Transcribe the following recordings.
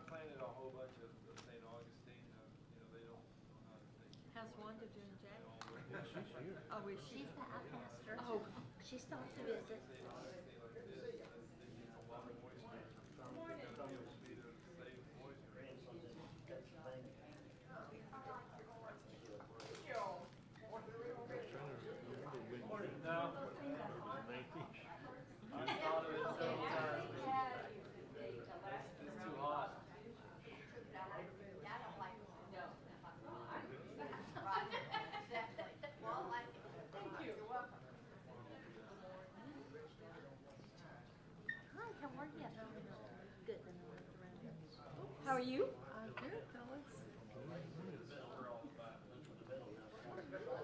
planted a whole bunch of St. Augustine. They don't know how to take. How's Wanda doing, Jack? Yeah, she's here. Oh, is she? She's the pastor. Oh. She stopped to visit. St. Augustine like this, they need a lot of moisture. They're gonna be able to be there to save moisture. No. I thought of it several times. It's too hot. Hi, how are you? Good. How are you? I'm good, Phyllis. Hello,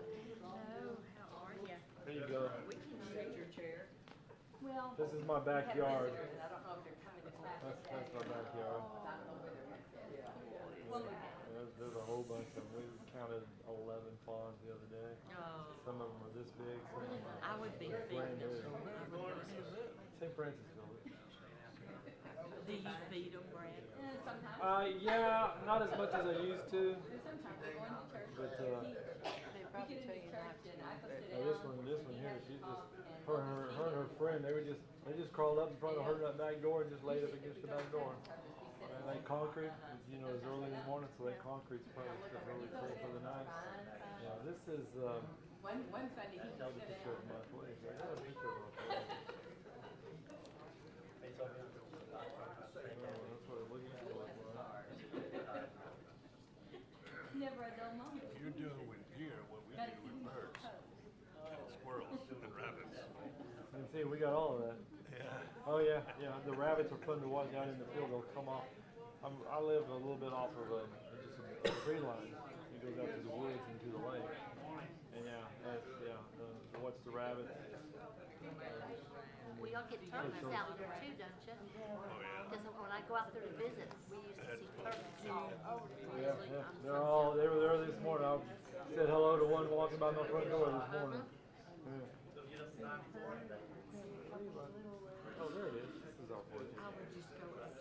how are you? There you go. We can use your chair. Well, This is my backyard. I don't know if they're coming to That's my backyard. There's a whole bunch of them. We counted 11 fawns the other day. Oh. Some of them are this big. Some of them are I would be feeding them. St. Francisville. Do you feed them, Brad? Yeah, not as much as I used to. But this one here, she's just her and her friend. They just crawled up in front of her that back door and just laid up against the back door. And they concrete, it's early in the morning, so that concrete's probably still really cool for the night. Yeah, this is One Sunday he that's a picture of my place. I got a picture of my place. That's what it looks like. Never a dull moment. You're doing with deer what we do with birds and squirrels and rabbits. And see, we got all of that. Yeah. Oh yeah. The rabbits are fun to watch out in the field. They'll come off. I live a little bit off of just a tree line. It goes out to the woods and to the lake. And watch the rabbits. Well, y'all get turkeys out there too, don't you? Oh yeah. Because when I go out there to visit, we used to see turkeys all over the place. Yeah. They were there this morning. I said hello to one walking by my front door this morning. Yeah. Oh, there it is. This is our porch. I would just go up.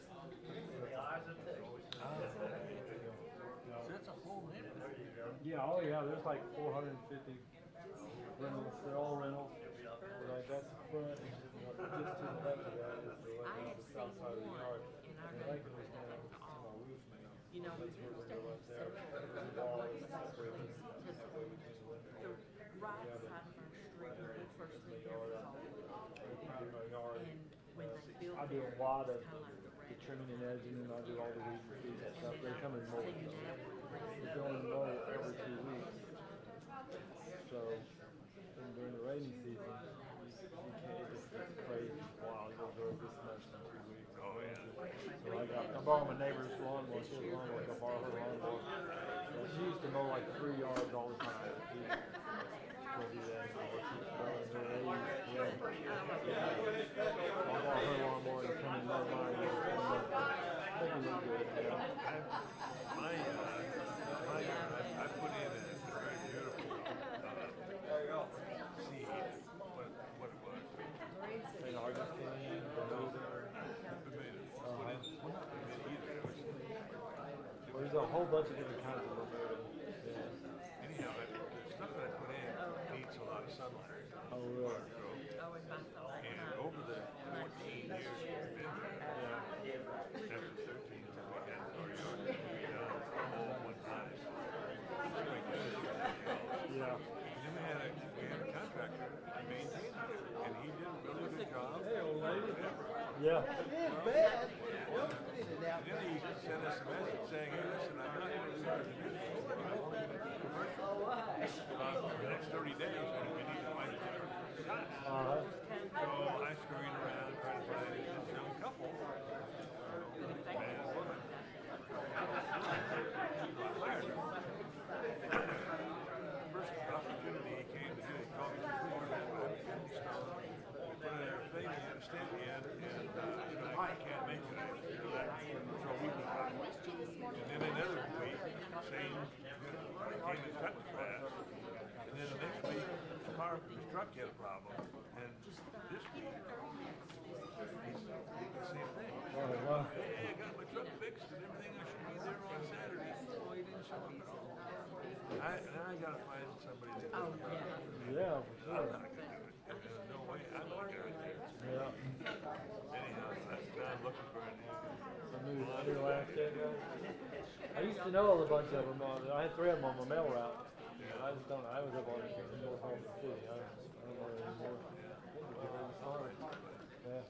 So that's a whole neighborhood. Yeah, oh yeah, there's like 450 rentals. They're all rentals. Like that's the front, and just to the left of that is the I have south seen side of the one yard. in our And I can neighborhood just that now was see my roof now. You know, That's where we're going up there. There's a wall that's separating us. the right side of our street, when we first lived there, was all My yard. and when they built I do there, a lot of it's kind of like the the trimming and edging, and I do all the weeds and seeds and stuff. They come and mow. singing that. We go and mow every 2 weeks. So, and during the rainy season, you can't, it's crazy. Wow, it goes over this much in 2 weeks. Oh yeah. So I borrow my neighbor's lawnmower. She has a lawnmower. I borrow her lawnmower. She used to mow like 3 yards all the time. She'll do that. She's growing her age. Yeah. I borrow her lawnmower and come and mow mine. Make it look good. Yeah. I put in a very beautiful seed. What it was. St. Augustine, there's a whole bunch of different kinds of Roberta. Yeah. Anyhow, the stuff that I put in needs a lot of sunlight. Oh, really? Oh, and my thought. And over the 14 years we've been there, after 13 years we had our yard done all one time. It's quite good. Yeah. And then we had a contractor to maintain it, and he did a really good job. Hey, old lady. Whatever. Yeah. And then he sent us a message saying, hey, listen, I'm not going to do it commercial. For the next 30 days, we need to find a different shot. So I scurried around trying to find this young couple, man and woman. Hired them. First opportunity he came to do, he called me from we put in our thing, he had a stamp in, and I can't make it. So we went out. And then another week, same, came and cut the grass. And then the next week, his truck had a problem. And this week, he's the same thing. Oh, wow. Hey, I got my truck fixed and everything. I gotta find somebody that. Oh, yeah. Yeah, for I'm sure. not gonna do it. There's no way I'm not gonna do it. Yeah. Anyhow, I'm looking for a New last check out. I used to know a bunch of them. I had 3 of them on my mail route. I just don't. I was up on North Hartford City. I don't know anymore. Yeah.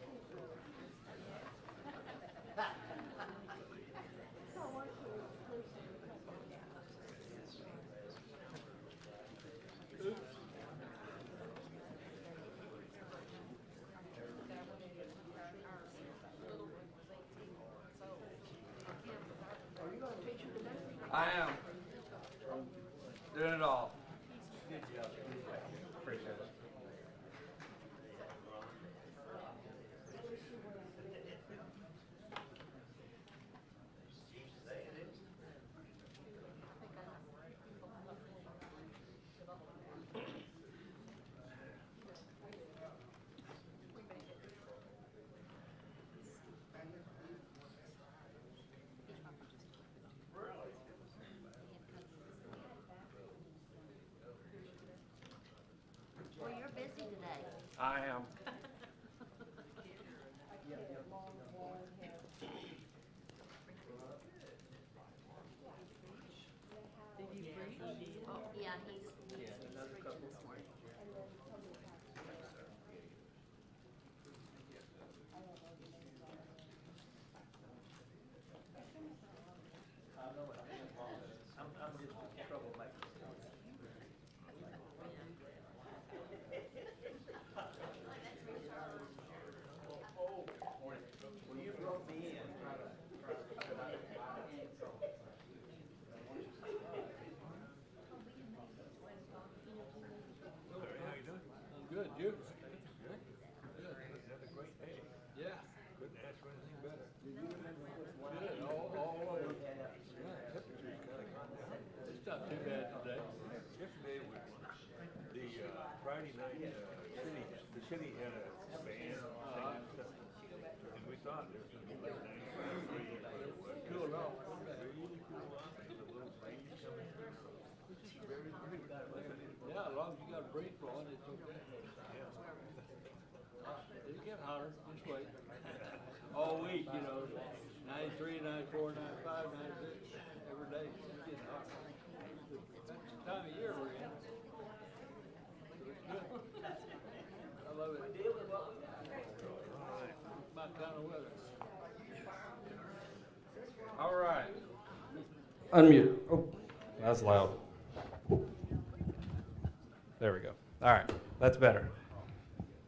I am. Doing it all. Appreciate it. Well, you're busy today. I am. Did you preach? Oh, yeah, he's preaching this morning. How you doing? Good, you? Good. Had a great day. Yeah. Couldn't ask for anything better. Good. All over. Yeah, temperature's kinda gone down. It's not too bad today. Yesterday was the Friday night, the city had a band singing and stuff. And we thought there was gonna be like 95 degrees, but it was Cool off. really cool off. There's a little breeze coming through, which is very great. Yeah, as long as you got a breeze blowing, it's okay. It'll get hotter, just wait. All week, 93, 94, 95, 96, every day, it's getting hot. That's the time of year we're in. So it's good. I love it. It's my kind of weather. All right. Unmute. Oh, that's loud. There we go. All right, that's better.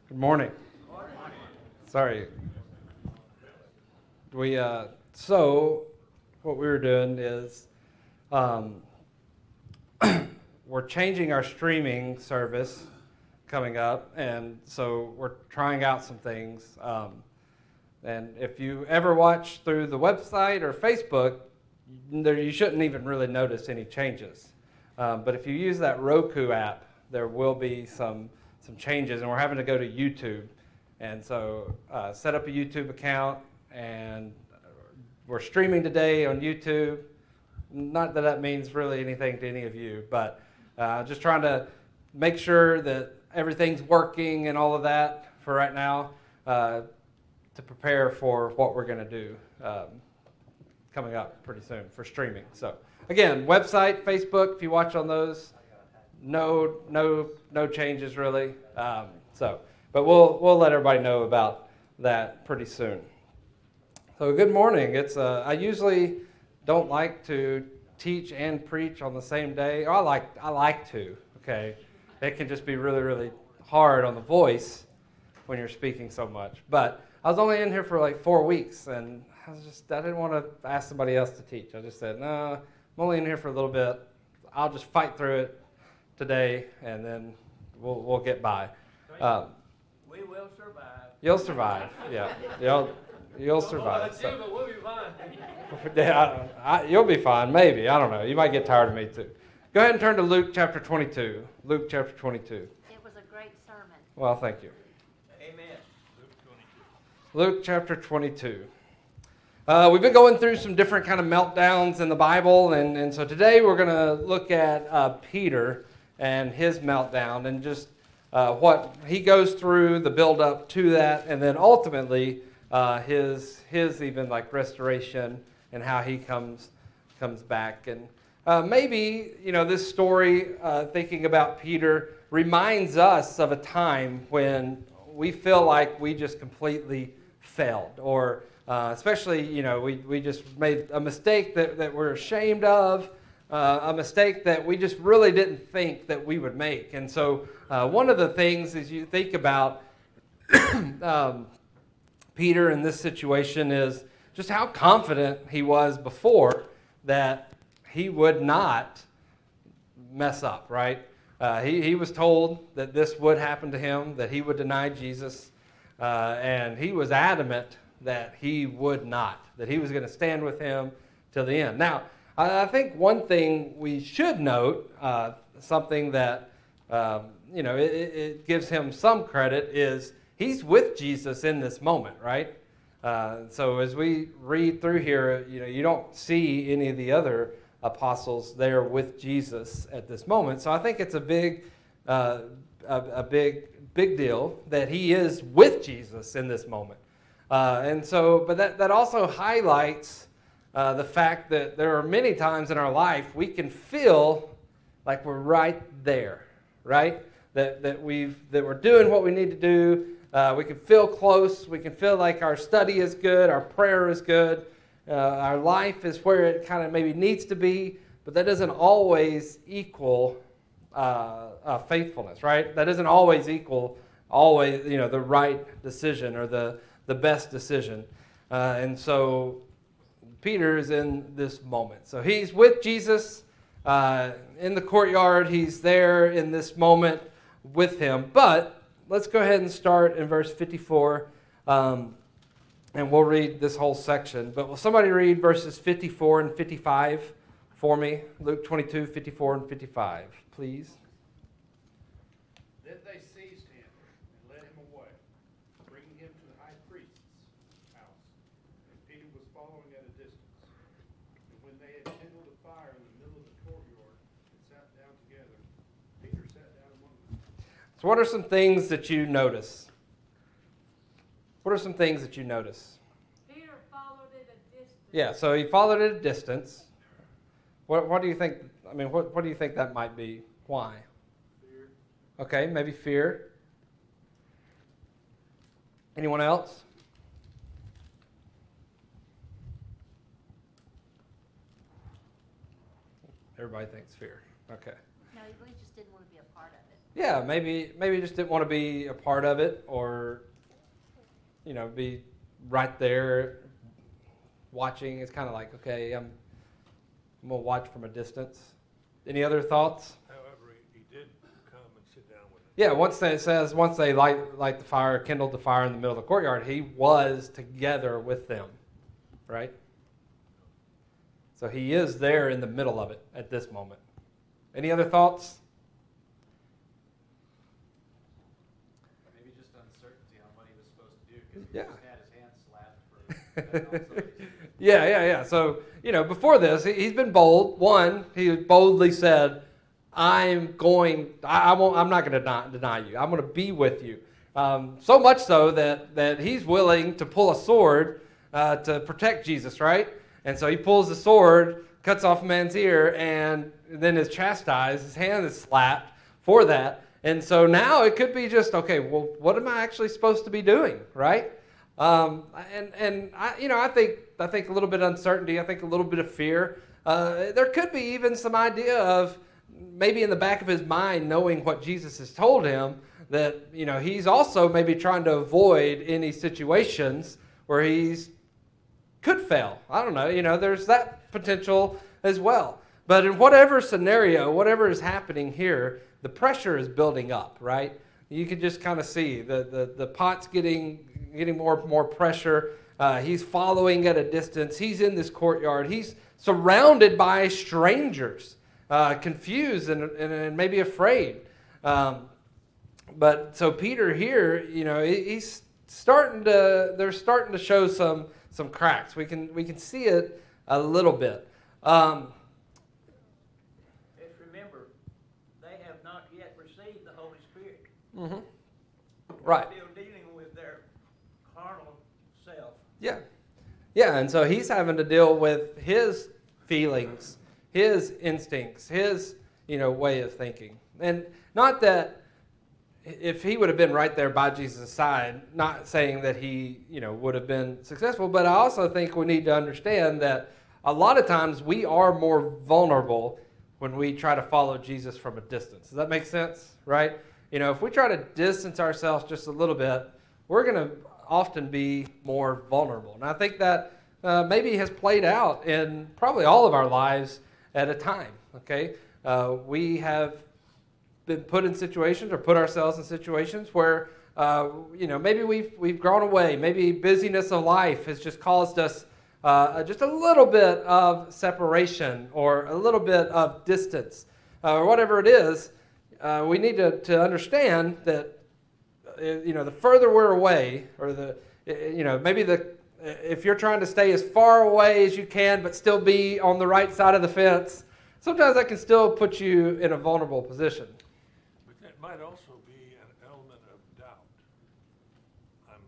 Good morning. Sorry. So what we were doing is we're changing our streaming service coming up, and so we're trying out some things. And if you ever watch through the website or Facebook, you shouldn't even really notice any changes. But if you use that Roku app, there will be some changes, and we're having to go to YouTube. And so set up a YouTube account, and we're streaming today on YouTube. Not that that means really anything to any of you, but just trying to make sure that everything's working and all of that for right now to prepare for what we're going to do coming up pretty soon for streaming. So again, website, Facebook, if you watch on those, no changes really. But we'll let everybody know about that pretty soon. So good morning. I usually don't like to teach and preach on the same day. I like to. Okay, it can just be really, really hard on the voice when you're speaking so much. But I was only in here for like 4 weeks, and I didn't want to ask somebody else to teach. I just said, no, I'm only in here for a little bit. I'll just fight through it today, and then we'll get by. We will survive. You'll survive. Yeah, you'll survive. So. But we'll be fine. Yeah, you'll be fine. Maybe, I don't know. You might get tired of me too. Go ahead and turn to Luke chapter 22. Luke chapter 22. It was a great sermon. Well, thank you. Amen. Luke chapter 22. We've been going through some different kind of meltdowns in the Bible, and so today we're going to look at Peter and his meltdown and just what he goes through, the build up to that, and then ultimately his even like restoration and how he comes back. And maybe this story, thinking about Peter, reminds us of a time when we feel like we just completely failed, or especially, we just made a mistake that we're ashamed of, a mistake that we just really didn't think that we would make. And so one of the things as you think about Peter in this situation is just how confident he was before that he would not mess up, right? He was told that this would happen to him, that he would deny Jesus, and he was adamant that he would not, that he was going to stand with him till the end. Now, I think one thing we should note, something that it gives him some credit, is he's with Jesus in this moment, right? So as we read through here, you don't see any of the other apostles there with Jesus at this moment. So I think it's a big deal that he is with Jesus in this moment. But that also highlights the fact that there are many times in our life we can feel like we're right there, right? That we're doing what we need to do. We can feel close. We can feel like our study is good, our prayer is good, our life is where it kind of maybe needs to be. But that doesn't always equal faithfulness, right? That doesn't always equal the right decision or the best decision. And so Peter is in this moment. So he's with Jesus in the courtyard. He's there in this moment with him. But let's go ahead and start in verse 54, and we'll read this whole section. But will somebody read verses 54 and 55 for me? Luke 22, 54 and 55, please. Then they seized him and led him away, bringing him to the high priest's house. And Peter was following at a distance. And when they had kindled a fire in the middle of the courtyard and sat down together, Peter sat down among them. So what are some things that you notice? What are some things that you notice? Peter followed at a distance. Yeah, so he followed at a distance. What do you think? I mean, what do you think that might be? Why? Fear. Okay, maybe fear. Anyone else? Everybody thinks fear. Okay. No, he really just didn't want to be a part of it. Yeah, maybe just didn't want to be a part of it, or be right there watching. It's kind of like, okay, I'm gonna watch from a distance. Any other thoughts? However, he did come and sit down with them. Yeah, once they light the fire, kindled the fire in the middle of the courtyard, he was together with them, right? So he is there in the middle of it at this moment. Any other thoughts? Maybe just uncertainty on what he was supposed to do, because Yeah. he just had his hands slapped for Yeah. So, before this, he's been bold. One, he boldly said, I'm not going to deny you. I'm going to be with you. So much so that he's willing to pull a sword to protect Jesus, right? And so he pulls the sword, cuts off a man's ear, and then is chastised. His hand is slapped for that. And so now it could be just, okay, well, what am I actually supposed to be doing, right? I think a little bit of uncertainty. I think a little bit of fear. There could be even some idea of maybe in the back of his mind knowing what Jesus has told him, that he's also maybe trying to avoid any situations where he's could fail. I don't know. There's that potential as well. But in whatever scenario, whatever is happening here, the pressure is building up, right? You can just kind of see the pot's getting more pressure. He's following at a distance. He's in this courtyard. He's surrounded by strangers, confused and maybe afraid. But so Peter here, he's they're starting to show some some cracks. We can see it a little bit. Just remember, they have not yet received the Holy Spirit. Right. They're still dealing with their carnal self. Yeah. Yeah, and so he's having to deal with his feelings, his instincts, his, way of thinking. And not that if he would have been right there by Jesus' side, not saying that he, would have been successful, but I also think we need to understand that a lot of times we are more vulnerable when we try to follow Jesus from a distance. Does that make sense? Right? If we try to distance ourselves just a little bit, we're going to often be more vulnerable. And I think that maybe has played out in probably all of our lives at a time. Okay? We have been put in situations or put ourselves in situations where, maybe we've grown away. Maybe busyness of life has just caused us just a little bit of separation or a little bit of distance or whatever it is. We need to understand that, the further we're away or if you're trying to stay as far away as you can but still be on the right side of the fence, sometimes that can still put you in a vulnerable position. But that might also be an element of doubt. I'm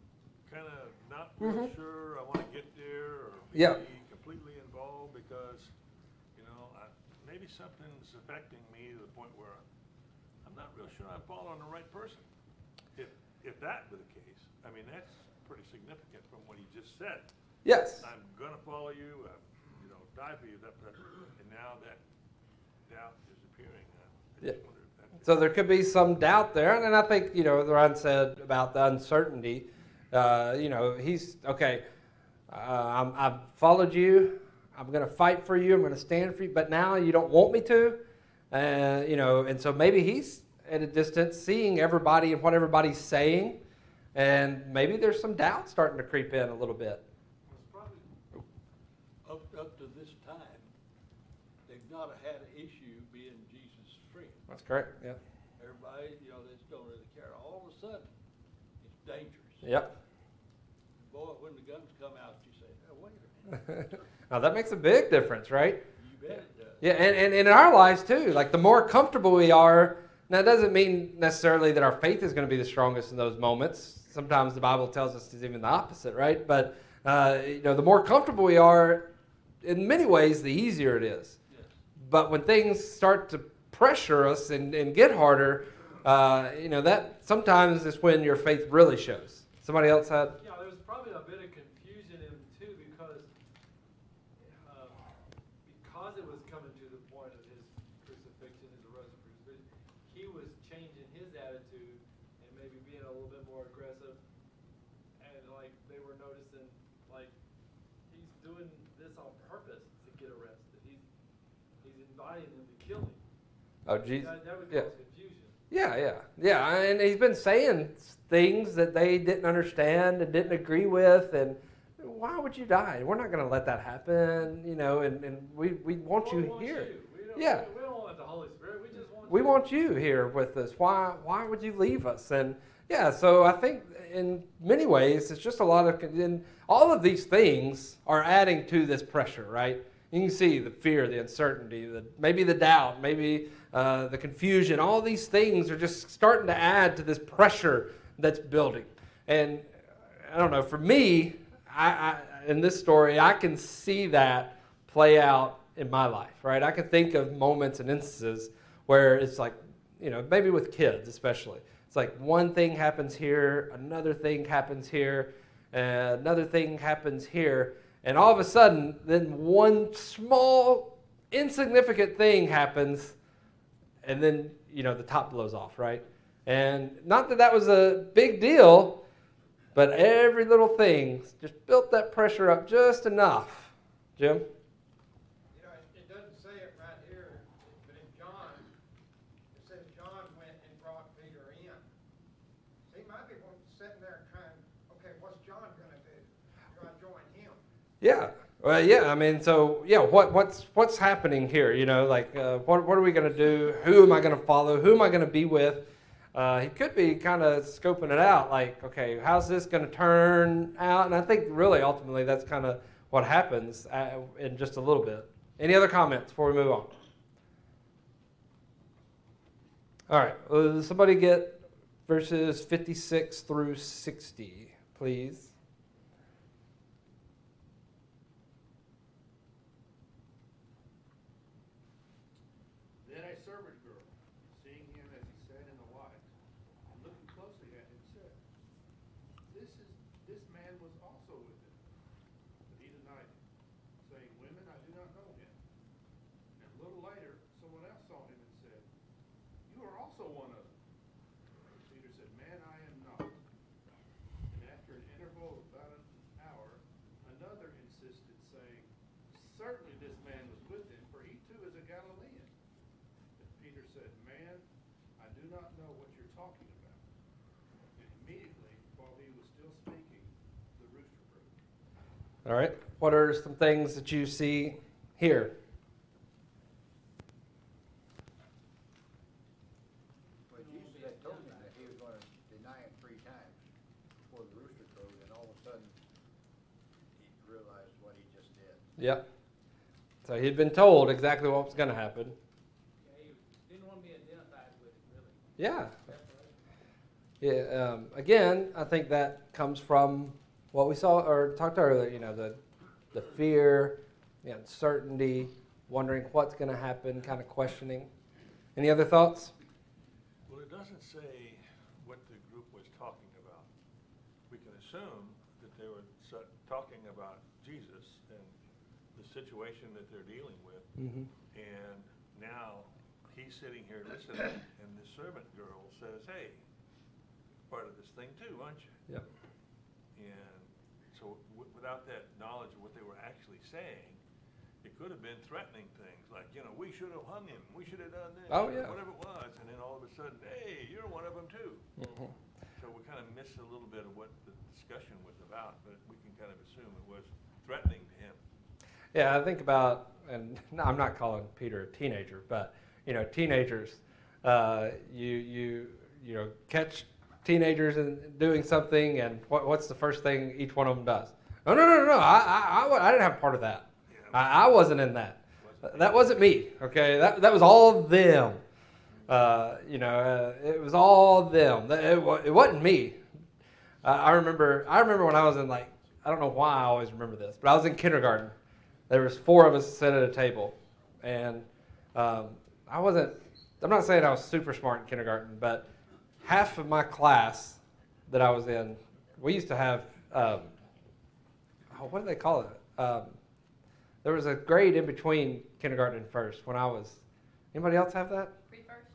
kind of not real sure I want to get there or be completely involved because, maybe something's affecting me to the point where I'm not real sure I'm following the right person. If that were the case, that's pretty significant from what he just said. Yes. I'm going to follow you, die for you, and now that doubt is appearing. I just wonder if that So there could be some doubt there, and I think, Ron said about the uncertainty, he's, okay, I've followed you, I'm going to fight for you, I'm going to stand for you, but now you don't want me to, and so maybe he's at a distance seeing everybody and what everybody's saying, and maybe there's some doubt starting to creep in a little bit. It's probably up to this time, they've not had an issue being Jesus' friend. That's correct, yeah. Everybody, they just don't really care. All of a sudden, it's dangerous. Yep. Boy, when the guns come out, you say, oh, wait a minute. Now that makes a big difference, right? You bet it does. Yeah, and in our lives too, like the more comfortable we are, now it doesn't mean necessarily that our faith is going to be the strongest in those moments. Sometimes the Bible tells us it's even the opposite, right? But, the more comfortable we are, in many ways, the easier it is. Yes. But when things start to pressure us and get harder, that sometimes is when your faith really shows. Somebody else had? Yeah, there was probably a bit of confusion in him too because it was coming to the point of his crucifixion, his resurrection, he was changing his attitude and maybe being a little bit more aggressive. And they were noticing, he's doing this on purpose to get arrested. He's inviting them to kill him. Oh, Jesus. That would Yeah. cause confusion. Yeah. And he's been saying things that they didn't understand and didn't agree with, and why would you die? We're not going to let that happen, and we want you here. We don't want the Holy Spirit. We just want We you. want you here with us. Why would you leave us? And so I think in many ways it's just a lot of, and all of these things are adding to this pressure, right? You can see the fear, the uncertainty, maybe the doubt, maybe the confusion. All these things are just starting to add to this pressure that's building. And I don't know, for me, I in this story, I can see that play out in my life, right? I can think of moments and instances where it's like, maybe with kids especially. It's like one thing happens here, another thing happens here, another thing happens here, and all of a sudden, then one small, insignificant thing happens, and then, the top blows off, right? And not that was a big deal, but every little thing just built that pressure up just enough. Jim? It doesn't say it right here, but in John, it says John went and brought Peter in. So he might be sitting there trying, okay, what's John going to do? Do I join him? Yeah. Well, yeah. I mean, so yeah. What's happening here? What are we going to do? Who am I going to follow? Who am I going to be with? he could be kind of scoping it out, like, okay, how's this going to turn out? And I think really ultimately that's kind of what happens in just a little bit. Any other comments before we move on? All right, somebody get verses 56 through 60, please. Then a servant girl, seeing him as he sat in the light, and looking closely at him, said, This man was also with him. But he denied it, saying, Women, I do not know him. And a little later, someone else saw him and said, You are also one of them. Peter said, Man, I am not. And after an interval of about an hour, another insisted, saying, Certainly this man was with him, for he too is a Galilean. But Peter said, Man, I do not know what you're talking about. And immediately, while he was still speaking, the rooster crowed. All right, what are some things that you see here? Well, Jesus had told him that he was going to deny him 3 times before the rooster crowed, and all of a sudden, he realized what he just did. Yep. So he'd been told exactly what was going to happen. Yeah, he didn't want to be identified with it, really. Yeah. Yeah. Again, I think that comes from what we saw or talked earlier. You know, the fear, the uncertainty, wondering what's going to happen, kind of questioning. Any other thoughts? Well, it doesn't say what the group was talking about. We can assume that they were talking about Jesus and the situation that they're dealing with. Mm-hmm. And now he's sitting here listening, and the servant girl says, Hey, part of this thing too, aren't you? Yep. And so without that knowledge of what they were actually saying, it could have been threatening things like, we should have hung him, we should have done this, Oh, yeah. whatever it was. And then all of a sudden, hey, you're one of them too. Mm-hmm. So we kind of missed a little bit of what the discussion was about, but we can kind of assume it was threatening to him. Yeah, I think about, and no, I'm not calling Peter a teenager, but teenagers, you catch teenagers in doing something, and what's the first thing each one of them does? No, I didn't have part of that. Yeah. I wasn't in that. That wasn't me. Okay, that was all them. It was all them. It wasn't me. I remember when I was in, like, I don't know why I always remember this, but I was in kindergarten. There was 4 of us sitting at a table, and I'm not saying I was super smart in kindergarten, but half of my class that I was in, we used to have, what do they call it? There was a grade in between kindergarten and first when I was, anybody else have that? Pre-first?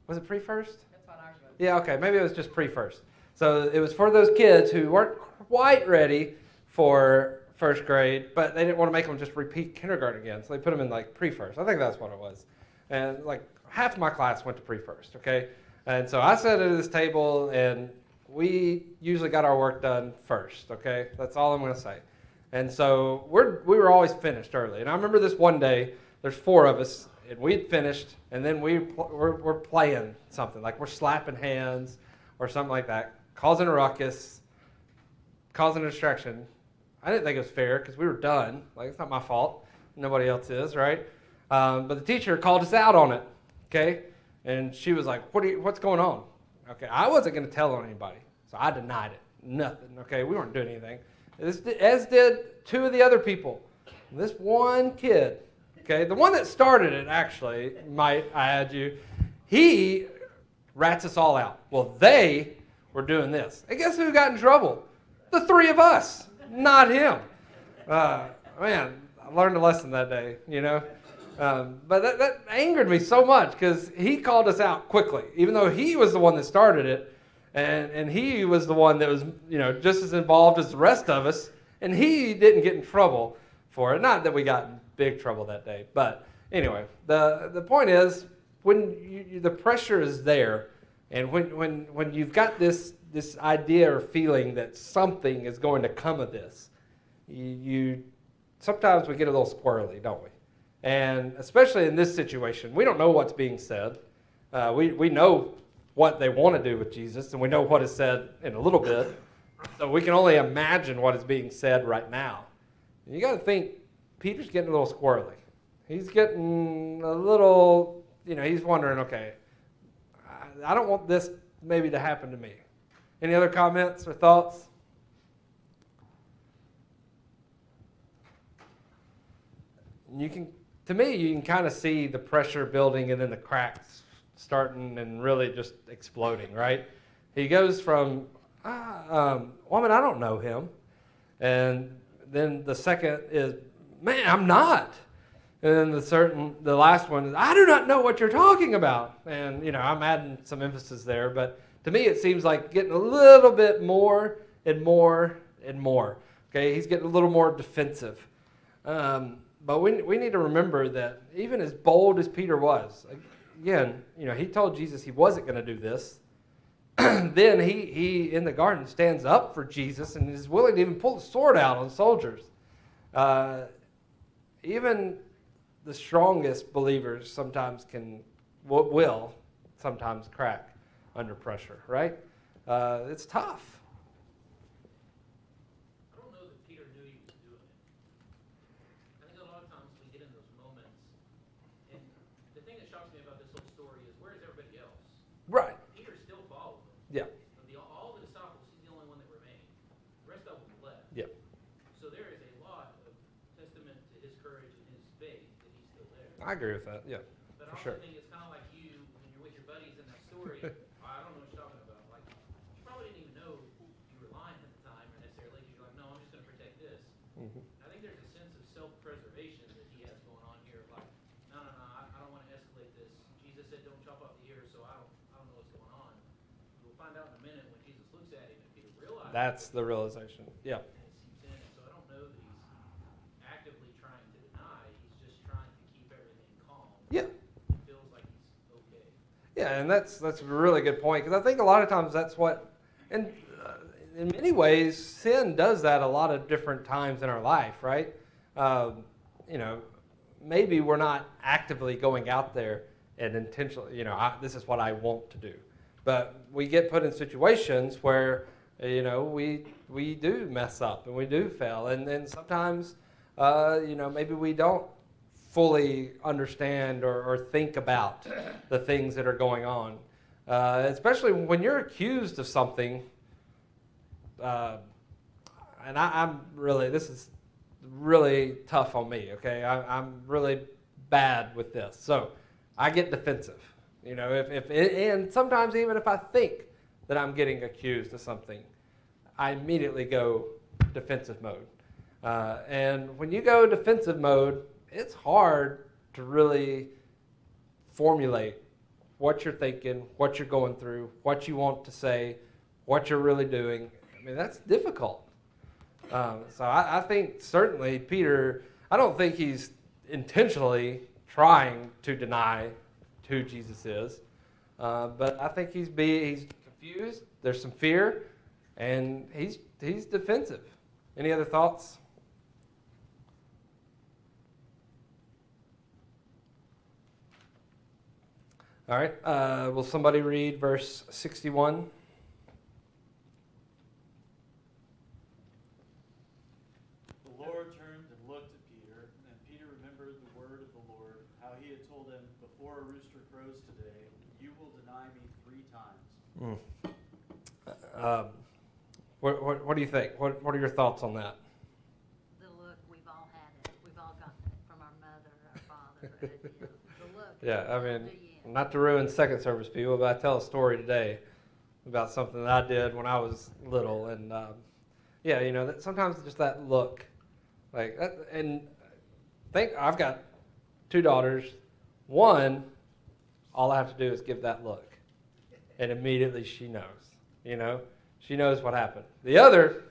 Was it pre-first? That's what ours was. Yeah, okay, maybe it was just pre-first. So it was for those kids who weren't quite ready for first grade, but they didn't want to make them just repeat kindergarten again, so they put them in like pre-first. I think that's what it was. And like half of my class went to pre-first, okay? And so I sat at this table, and we usually got our work done first, okay? That's all I'm going to say. And so we were always finished early. And I remember this one day, there's 4 of us, and we'd finished, and then we're playing something, like we're slapping hands or something like that, causing a ruckus, causing a distraction. I didn't think it was fair because we were done. Like, it's not my fault. Nobody else is, right? But the teacher called us out on it, okay? And she was like, what's going on? Okay, I wasn't going to tell on anybody, so I denied it. Nothing, okay? We weren't doing anything. As did 2 of the other people. This one kid, okay, the one that started it, actually, might I add you, he rats us all out. Well, they were doing this. And guess who got in trouble? The 3 of us, not him. Man, I learned a lesson that day, But that angered me so much because he called us out quickly, even though he was the one that started it, and he was the one that was, just as involved as the rest of us, and he didn't get in trouble for it. Not that we got in big trouble that day, but anyway, the point is when the pressure is there, and when you've got this idea or feeling that something is going to come of this, you sometimes we get a little squirrely, don't we? And especially in this situation, we don't know what's being said. We know what they want to do with Jesus, and we know what is said in a little bit. So we can only imagine what is being said right now. And you got to think, Peter's getting a little squirrely. He's getting a little, he's wondering, okay, I don't want this maybe to happen to me. Any other comments or thoughts? You can kind of see the pressure building and then the cracks starting and really just exploding, right? He goes from, woman, I don't know him. And then the second is, man, I'm not. And then the last one is, I do not know what you're talking about. And, I'm adding some emphasis there. But to me, it seems like getting a little bit more and more and more. Okay, he's getting a little more defensive. But we need to remember that even as bold as Peter was, again, he told Jesus he wasn't going to do this. Then he in the garden stands up for Jesus and is willing to even pull the sword out on soldiers. Even the strongest believers sometimes will sometimes crack under pressure, right? It's tough. I don't know that Peter knew he was doing it. I think a lot of times we get in those moments, and the thing that shocks me about this whole story is, where's everybody else? Right. Peter still followed them. Yeah. All the disciples, he's the only one that remained. The rest of them left. Yeah. So there is a lot of testament to his courage and his faith that he's still there. I agree with that. Yeah, But for I sure. also think it's kind of like you when you're with your buddies in that story. I don't know what you're talking about. Like, you probably didn't even know you were lying at the time or necessarily. You're like, no, I'm just going to protect this. Mm-hmm. I think there's a sense of self-preservation that he has going on here. Like, no, I don't want to escalate this. Jesus said don't chop off the ears, so I don't know what's going on. We'll find out in a minute when Jesus looks at him and Peter realizes. That's the realization. Yeah. And it seeps in. So I don't know that he's actively trying to deny. He's just trying to keep everything calm. Yeah. It feels like he's okay. Yeah, and that's a really good point, because I think a lot of times that's what, and in many ways, sin does that a lot of different times in our life, right? Maybe we're not actively going out there and intentionally, this is what I want to do. But we get put in situations where, we do mess up and we do fail. And then sometimes, maybe we don't fully understand or think about the things that are going on. Especially when you're accused of something, and I'm really, this is really tough on me, okay? I'm really bad with this. So I get defensive. And sometimes even if I think that I'm getting accused of something, I immediately go defensive mode. And when you go defensive mode, it's hard to really formulate what you're thinking, what you're going through, what you want to say, what you're really doing. I mean, that's difficult. So I think certainly Peter, I don't think he's intentionally trying to deny who Jesus is. But I think he's confused. There's some fear, and he's defensive. Any other thoughts? All right. Will somebody read verse 61? The Lord turned and looked at Peter, and Peter remembered the word of the Lord, how he had told him, before a rooster crows today, you will deny me 3 times. What do you think? What are your thoughts on that? The look, we've all had it. We've all gotten it from our mother, our father. The look. Yeah, I mean, not to ruin second service people, but I tell a story today about something that I did when I was little, and that sometimes just that look, like that, and I've got 2 daughters. One, all I have to do is give that look, and immediately she knows. She knows what happened. The other,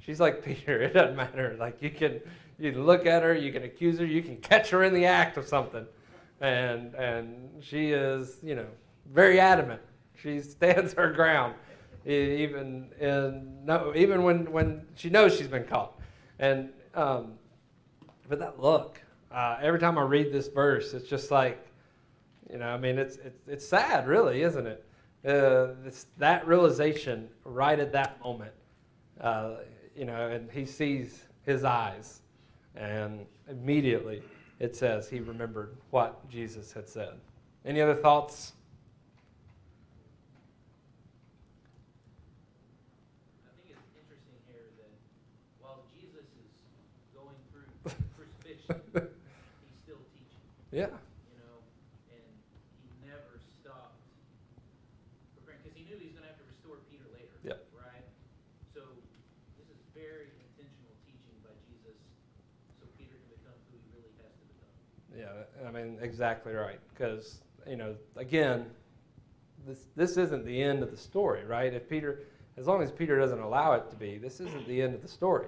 she's like Peter. It doesn't matter. Like you can look at her, you can accuse her, you can catch her in the act of something, and she is very adamant. She stands her ground, even when she knows she's been caught. And but that look, every time I read this verse, it's just like, it's sad, really, isn't it? that realization right at that moment, and he sees his eyes, and immediately it says he remembered what Jesus had said. Any other thoughts? I think it's interesting here that while Jesus is going through crucifixion, he's still teaching. Yeah. And he never stopped preparing, because he knew he was going to have to restore Peter later. Yep. Right? So this is very intentional teaching by Jesus, so Peter can become who he really has to become. Yeah, I mean, exactly right. Because, again, this isn't the end of the story, right? As long as Peter doesn't allow it to be, this isn't the end of the story.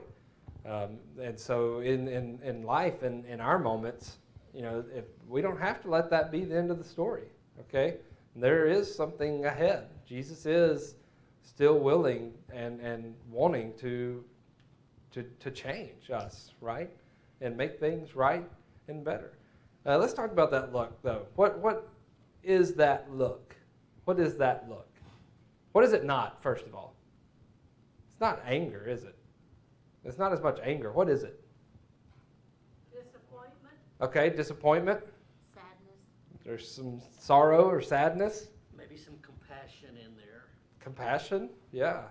And so in life, in our moments, if we don't have to let that be the end of the story, okay? There is something ahead. Jesus is still willing and wanting to change us, right? And make things right and better. Let's talk about that look, though. What is that look? What is that look? What is it not, first of all? It's not anger, is it? It's not as much anger. What is it? Disappointment. Okay, disappointment. Sadness. There's some sorrow or sadness. Maybe some compassion in there. Compassion, yeah.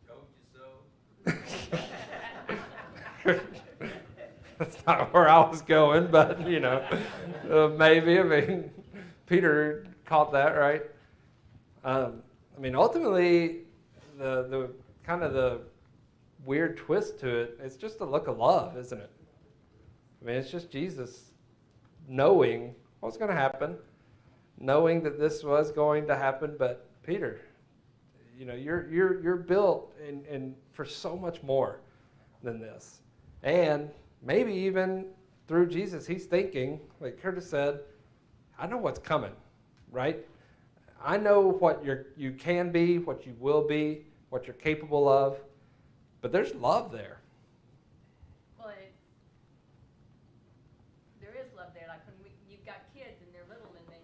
Told you so. That's not where I was going, but, maybe. I mean, Peter caught that, right? Ultimately, the kind of the weird twist to it, it's just a look of love, isn't it? I mean, it's just Jesus knowing what's going to happen, knowing that this was going to happen, but Peter, you're built in for so much more than this. And maybe even through Jesus, he's thinking, like Curtis said, I know what's coming, right? I know what you can be, what you will be, what you're capable of, but there's love there. Well, there is love there. Like when you've got kids and they're little and they,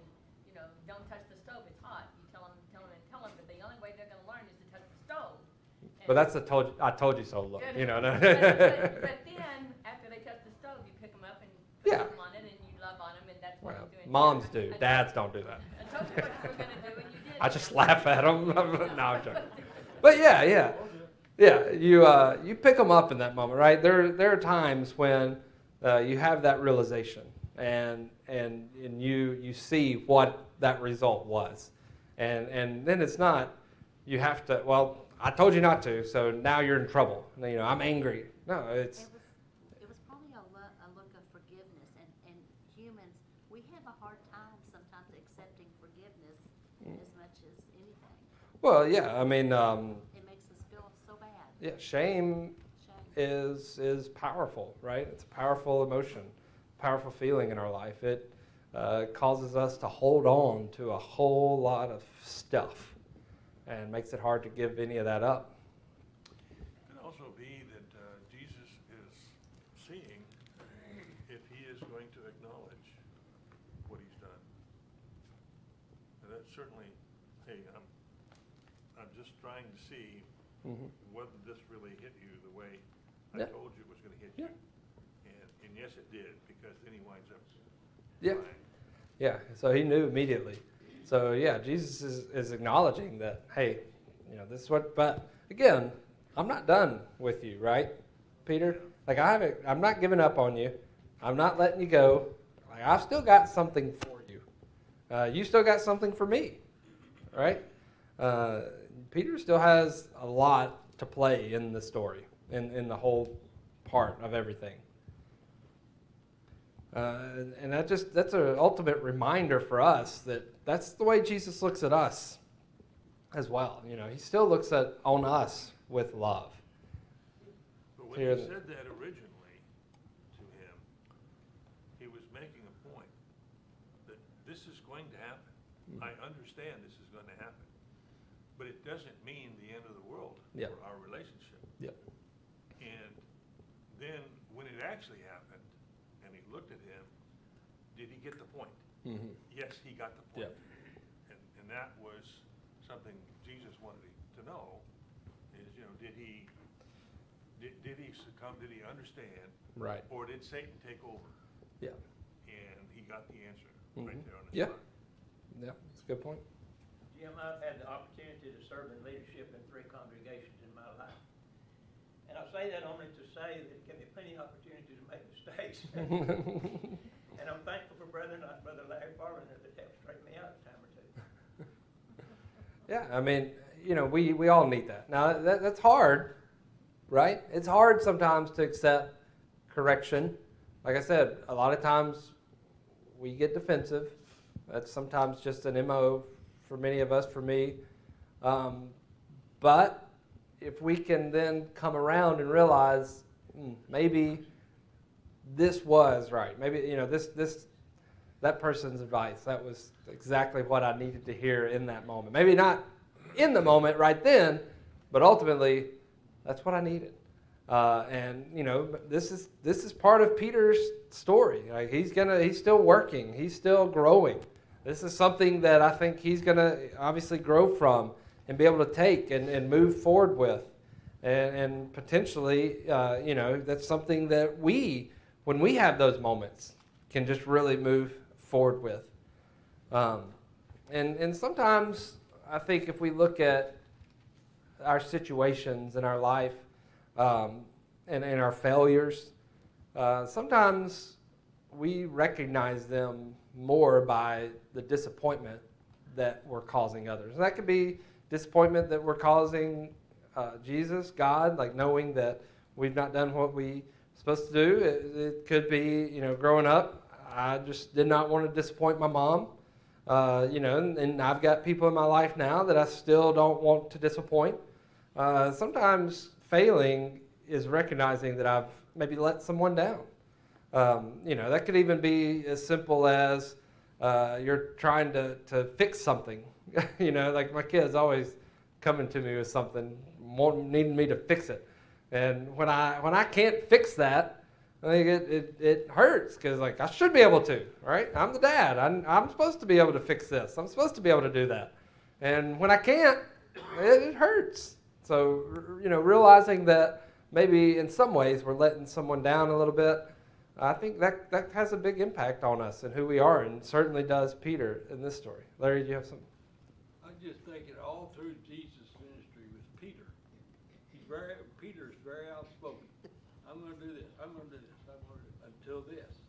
don't touch the stove, it's hot. You tell them, but the only way they're going to learn is to touch the stove. But that's I told you so look, But then, after they touch the stove, you pick them up and put them on it and you love on them, and that's what you're doing. Moms do. Dads don't do that. I told you what you were going to do, and you did. I just laugh at them. No, I'm joking. But yeah, you pick them up in that moment, right? There are times when you have that realization, and you see what that result was, and then it's not you have to. Well, I told you not to, so now you're in trouble. I'm angry. No, it's. It was probably a look of forgiveness, and humans, we have a hard time sometimes accepting forgiveness as much as anything. Well, yeah, It makes us feel so bad. yeah, shame is powerful, right? It's a powerful emotion, powerful feeling in our life. It causes us to hold on to a whole lot of stuff and makes it hard to give any of that up. It could also be that Jesus is seeing if he is going to acknowledge what he's done. And that's certainly, hey, I'm just trying to see whether this really hit you the way I told you it was going to hit you. And yes, it did, because then he winds up lying. Yeah, so he knew immediately. So yeah, Jesus is acknowledging that, hey, this is what, but again, I'm not done with you, right, Peter? Like I'm not giving up on you. I'm not letting you go. Like I've still got something for you. You still got something for me, right? Peter still has a lot to play in the story, in the whole part of everything. And that's an ultimate reminder for us that that's the way Jesus looks at us as well. He still looks on us with love. But when he said that originally to him, he was making a point that this is going to happen. I understand this is going to happen. But it doesn't mean the end of the world for our relationship. Yep. And then when it actually happened, and he looked at him, did he get the point? Mm-hmm. Yes, he got the point. Yep. And that was something Jesus wanted to know is, did he succumb? Did he understand? Right. Or did Satan take over? Yeah. And he got the answer Mhm. right there on the Yeah. spot. Yeah, that's a good point. Jim, I've had the opportunity to serve in leadership in 3 congregations in my life. And I say that only to say that it gave me plenty of opportunity to make mistakes. And I'm thankful for brethren like Brother Larry Farlander that helped straighten me out a time or 2. Yeah, I mean, we all need that. Now, that's hard, right? It's hard sometimes to accept correction. Like I said, a lot of times we get defensive. That's sometimes just an MO for many of us, for me. But if we can then come around and realize maybe this was right. Maybe, that person's advice, that was exactly what I needed to hear in that moment. Maybe not in the moment right then, but ultimately, that's what I needed. And this is part of Peter's story. Like he's still working. He's still growing. This is something that I think he's going to obviously grow from and be able to take and move forward with. And potentially, that's something that when we have those moments, can just really move forward with. And sometimes I think if we look at our situations in our life and our failures, sometimes we recognize them more by the disappointment that we're causing others. And that could be disappointment that we're causing Jesus, God, like knowing that we've not done what we supposed to do. It could be, growing up, I just did not want to disappoint my mom. And I've got people in my life now that I still don't want to disappoint. Sometimes failing is recognizing that I've maybe let someone down. That could even be as simple as you're trying to fix something. Like my kids always coming to me with something, needing me to fix it. And when I can't fix that, I think it hurts because I should be able to, right? I'm the dad. I'm supposed to be able to fix this. I'm supposed to be able to do that. And when I can't, it hurts. So, realizing that maybe in some ways we're letting someone down a little bit, I think that has a big impact on us and who we are, and certainly does Peter in this story. Larry, do you have something? I'm just thinking all through Jesus' ministry with Peter. Peter's very outspoken. I'm going to do this. I'm going to do this. I'm going to do this until this.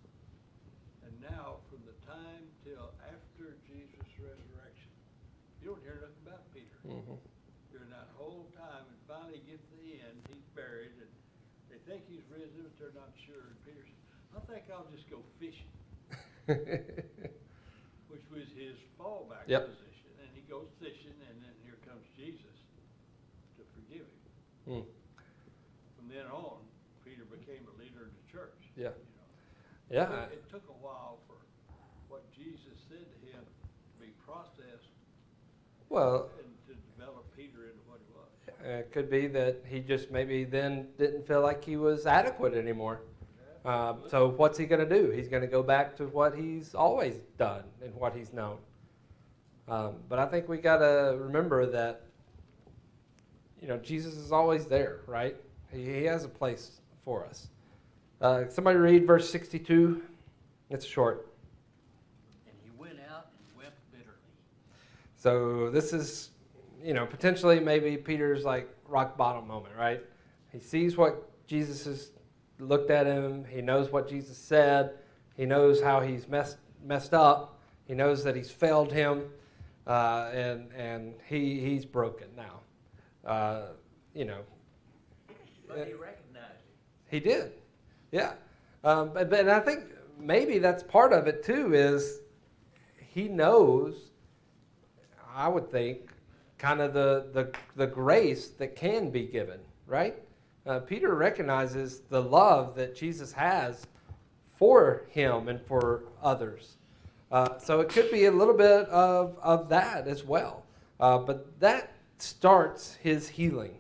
And now, from the time till after Jesus' resurrection, you don't hear nothing about Peter. Mm-hmm. During that whole time, and finally get to the end, he's buried, and they think he's risen, but they're not sure. And Peter says, I think I'll just go fishing, which was his fallback position. And he goes fishing, and then here comes Jesus to forgive him. From then on, Peter became a leader in the church. Yeah. It took a while for what Jesus said to him to be processed. Well, and to develop Peter into what he was. It could be that he just maybe then didn't feel like he was adequate anymore. So what's he going to do? He's going to go back to what he's always done and what he's known. But I think we got to remember that, Jesus is always there, right? He has a place for us. Somebody read verse 62. It's short. And he went out and wept bitterly. So this is, potentially maybe Peter's rock bottom moment, right? He sees what Jesus has looked at him. He knows what Jesus said. He knows how he's messed up. He knows that he's failed him, and he's broken now. But he recognized it. He did, yeah. But I think maybe that's part of it too. Is he knows, I would think, kind of the grace that can be given, right? Peter recognizes the love that Jesus has for him and for others. So it could be a little bit of that as well. But that starts his healing,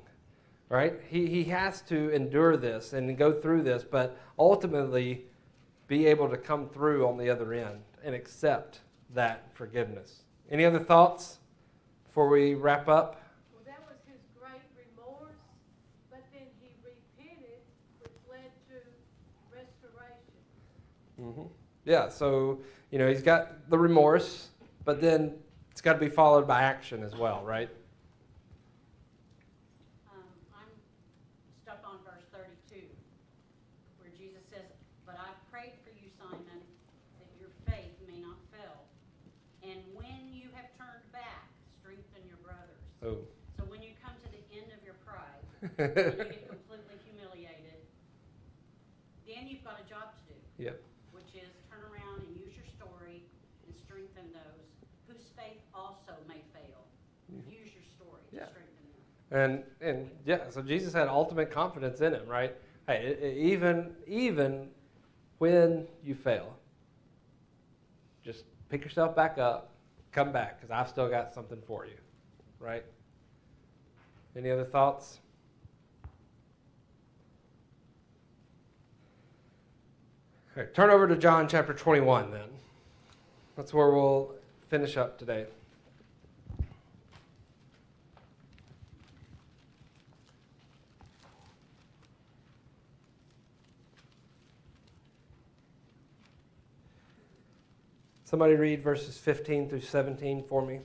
right? He has to endure this and go through this, but ultimately be able to come through on the other end and accept that forgiveness. Any other thoughts before we wrap up? Well, that was his great remorse, but then he repented, which led to restoration. Mm-hmm. Yeah, so, he's got the remorse, but then it's got to be followed by action as well, right? I'm stuck on verse 32, where Jesus says, "But I prayed for you, Simon, that your faith may not fail. And when you have turned back, strengthen your brothers." Oh. So when you come to the end of your pride, and you get completely humiliated, then you've got a job to do. Yep. Which is turn around and use your story and strengthen those whose faith also may fail. Use your story to strengthen them. And yeah, so Jesus had ultimate confidence in him, right? Hey, even when you fail, just pick yourself back up, come back, because I've still got something for you, right? Any other thoughts? All right, turn over to John chapter 21 then. That's where we'll finish up today. Somebody read verses 15 through 17 for me.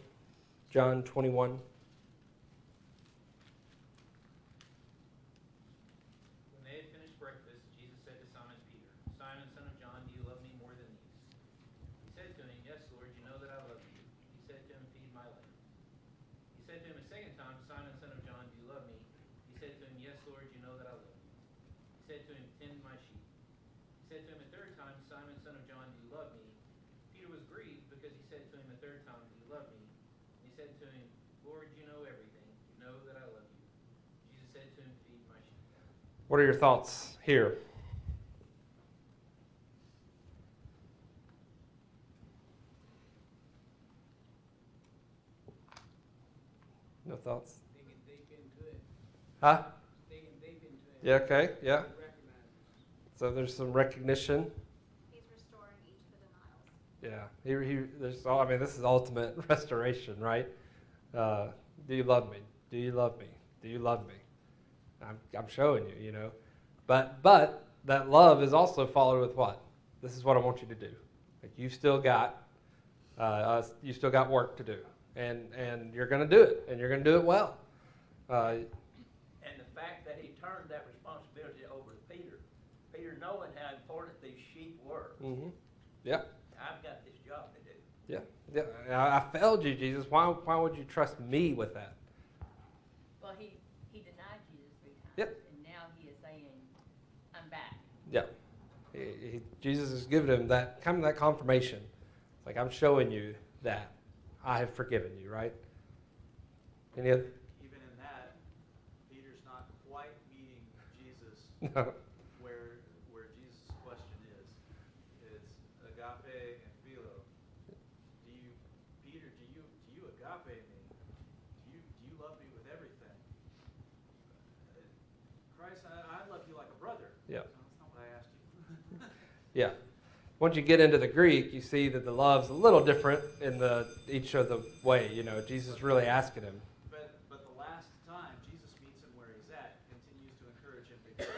John 21. When they had finished breakfast, Jesus said to Simon Peter, "Simon, son of John, do you love me more than these?" He said to him, "Yes, Lord, you know that I love you." He said to him, "Feed my lambs." He said to him a second time, "Simon, son of John, do you love me?" He said to him, "Yes, Lord, you know that I love you." He said to him, "Tend my sheep." He said to him a third time, "Simon, son of John, do you love me?" Peter was grieved because he said to him a third time, "Do you love me?" And he said to him, "Lord, you know everything. You know that I love you." Jesus said to him, "Feed my sheep." What are your thoughts here? No thoughts? Digging deep into it. Huh? Digging deep into it. Yeah, okay, yeah. Recognize it. So there's some recognition. He's restoring each of the denials. Yeah, there's all, this is ultimate restoration, right? Do you love me? Do you love me? Do you love me? I'm showing you, But that love is also followed with what? This is what I want you to do. Like you still got work to do, and you're going to do it, and you're going to do it well. And the fact that he turned that responsibility over to Peter, Peter knowing how important these sheep were. Mm-hmm. Yeah. I've got this job to do. Yeah. I failed you, Jesus. Why would you trust me with that? Well, he denied Jesus 3 times. Yep. And now he is saying, I'm back. Yeah. Jesus has given him that confirmation. Like, I'm showing you that I have forgiven you, right? Any other? Even in that, Peter's not quite meeting Jesus No. where Jesus' question is agape and philo. Peter, do you agape me? Do you love me with everything? Christ, I love you like a brother. Yeah. That's not what I asked you. Yeah. Once you get into the Greek, you see that the love's a little different in each of the way. Jesus is really asking him. But the last time Jesus meets him where he's at, continues to encourage him to go.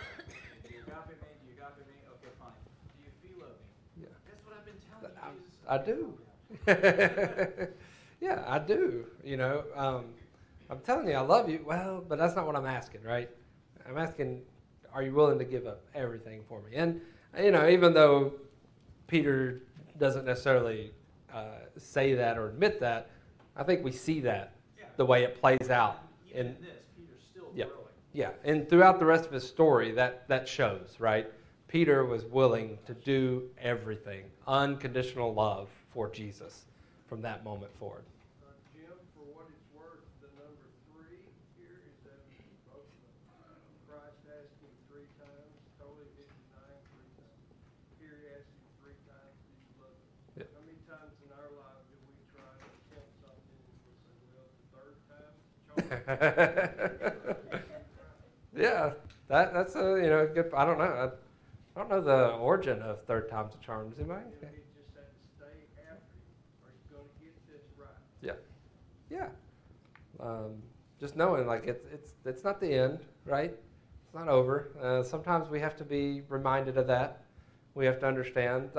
Do you agape me? Do you agape me? Okay, fine. Do you philo me? Yeah. That's what I've been telling you, Jesus. I do. Yeah, I do. I'm telling you, I love you. Well, but that's not what I'm asking, right? I'm asking, are you willing to give up everything for me? And, even though Peter doesn't necessarily say that or admit that, I think we see that, the way it plays out. Even in this, Peter's still Yeah. growing. Yeah, and throughout the rest of his story, that shows, right? Peter was willing to do everything, unconditional love for Jesus from that moment forward. Jim, for what it's worth, the number 3 here is that both Christ asked him 3 times, totally did deny him 3 times. Here he asked him 3 times, do you love him? Yeah. How many times in our life do we try to attempt something and we say, well, the 3rd time, Yeah, that's a good. I don't know. I don't know the origin of third time's a charm. Does anybody? he just had to stay after him, or he's going to get this right. Yeah. Just knowing like it's not the end, right? It's not over. Sometimes we have to be reminded of that. We have to understand.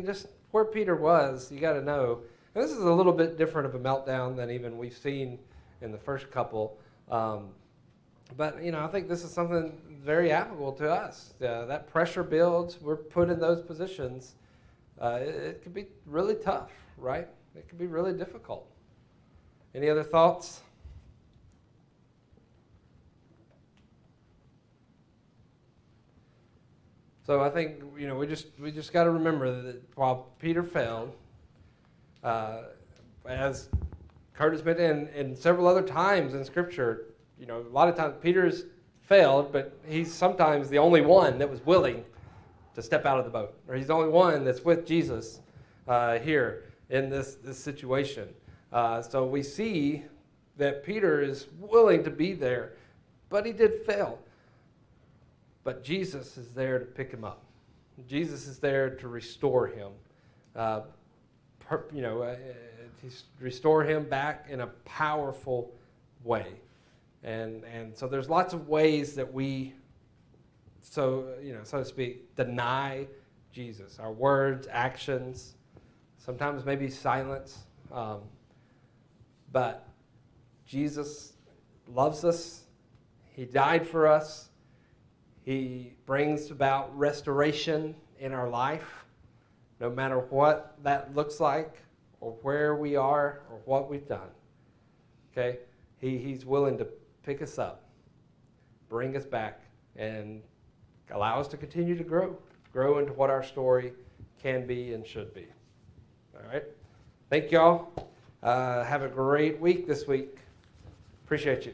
Just where Peter was, you got to know. And this is a little bit different of a meltdown than even we've seen in the first couple. But I think this is something very applicable to us. That pressure builds. We're put in those positions. It can be really tough, right? It can be really difficult. Any other thoughts? So I think we just got to remember that while Peter failed, as Curtis mentioned, and several other times in Scripture, a lot of times Peter's failed, but he's sometimes the only one that was willing to step out of the boat, or he's the only one that's with Jesus here in this situation. So we see that Peter is willing to be there, but he did fail. But Jesus is there to pick him up. Jesus is there to restore him. Restore him back in a powerful way. And so there's lots of ways that we, so to speak, deny Jesus. Our words, actions, sometimes maybe silence. But Jesus loves us. He died for us. He brings about restoration in our life, no matter what that looks like, or where we are, or what we've done. Okay? He's willing to pick us up, bring us back, and allow us to continue to grow into what our story can be and should be. All right? Thank y'all. Have a great week this week. Appreciate you.